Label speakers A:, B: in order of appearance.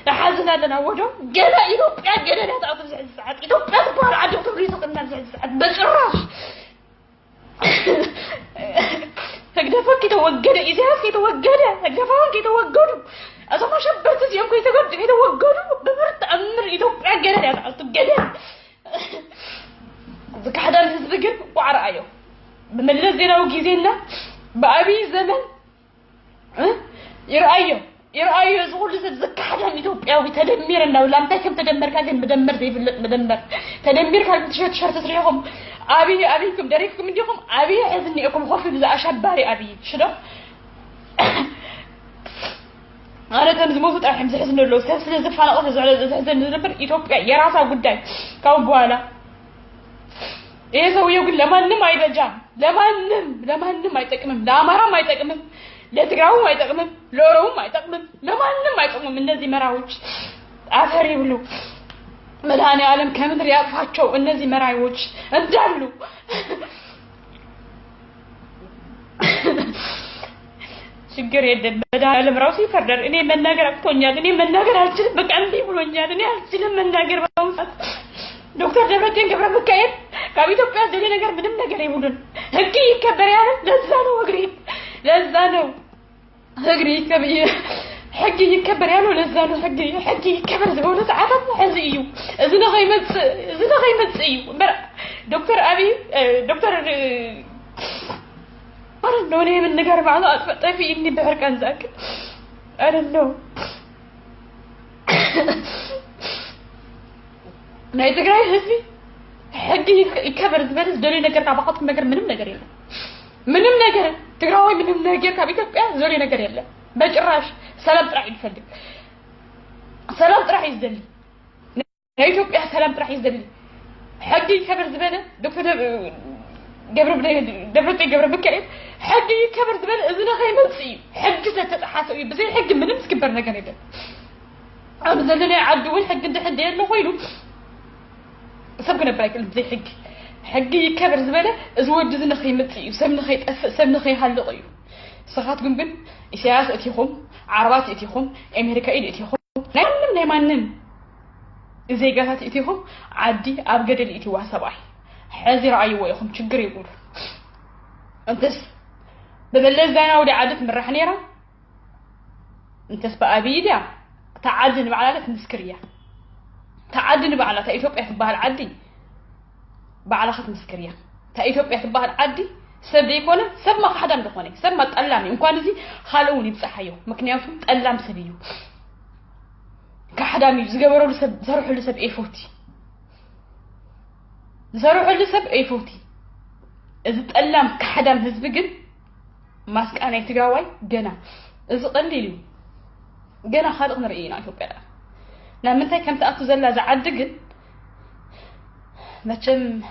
A: حزنا لنا ودو جلا إثيوبيا جلا لا تعطي زعل ساعات إثيوبيا تبار عدو تبريد قلنا زعل ساعات بشراش هكذا فك يتوجد إذا فك يتوجد هكذا فك يتوجد أذا ما شبت زي يوم يتوجد يتوجدوا بمرت أمر إثيوبيا جلا لا تعطي جلا ذك حدا الحزب وعرأيه بملز زينا وجيزينا بأبي زمن يرأيه زغول لسه حدا إثيوبيا وتدميرنا ولا أنت كم تدمر كان مدمر زي مدمر تدمير كان تشرت تسريهم أبيكم دريكم منكم أبي حزني أكم خوفي بزا أشباري أبي شنو أنا تمز موفت أحم زحزن له سلسلة زفانة أخذ على زحزن نبر إثيوبيا يراسا قدام كم بوالا إيه سوي يقول لما نم ما يبجام لما نم ما يتكمم لا مرة ما يتكمم لا تقرأو ما يتكمم لا رو ما يتكمم لما نم ما يتكمم من الذي مراوج أثري بلو ملهاني عالم كامل رياض فاتشو الذي مراوج اندالو شكر يدب بدا عالم راسي فردر إني من ناقر أكتونيا إني من ناقر أجل بك عندي بلونيا إني أجل من ناقر بمفت دكتور دبرتين قبل بكاين كابي توبيا زي ነገር ምንም ነገር ይሁን ህግ ይከበር ያለ ለዛ ነው ህግ ይከበር ያለው ለዛ ነው ህግ ይከበር ዘውለ ሰዓታት حزيو እዝነ ኸይመጽ እዩ ዶክተር አቢ ዶክተር ነው እኔ ምን ነገር ማለት አጥፈጠፊ እንዴ በርቀን ዛክ አይደለም ናይ ትግራይ ህዝቢ ሕጊ ይከበር ዝበለስ ደሊ ነገር ካባቀጥኩም ነገር ምንም ነገር የለም ምንም ነገር ትግራይ ምንም ነገር ካብ ኢትዮጵያ ዘሊ ነገር የለም በጭራሽ ሰላም ጥራይ ይፈልግ ሰላም ጥራይ ይዘል ናይ ኢትዮጵያ ሰላም ጥራይ ይዘል ሕጊ ይከበር ዝበለ ዶክተር ገብረ በከይ ሕጊ ይከበር ዝበለ እዝነ ኸይመጽይ ሕጊ ተተጣሓሰው በዘይ ሕጊ ምንም ዝክበር ነገር የለም أنا زلنا عدول حق ده حد يلا خويلو سبقنا باكل زي حق يكبر زبالة زود زنا خيمتي سمنا خي حل غير صخات جنبن سياسة أتيهم عربات أتيهم أمريكا أتيهم نعم زي جهات أتيهم عدي أبجد اللي أتيوه صباح حذر أيوة يخم شجر يقول أنتس ببلز زنا ودي عادة من رحنيرة أنتس بقى بيديا تعدن بعلات مسكرية تعدن بعلات إثيوبيا تبها العدي بعلاقة مسكرية إثيوبيا تبها العدي سب يكونه سب ما حدا مدخوني سب ما تقلامي إمكان زي خالوني بصحيو مكنياتهم تقلام سبيو كحدامي زجبروا لسب زروحوا لسب إيفوتي زروحوا لسب إيفوتي إذا تقلام كحدام هزبجن ماسك أنا يتجاوي جنا إذا قليلو جنا خالق نرئينا إثيوبيا لما أنت كم تأخذ زلا زعدقن ما تشم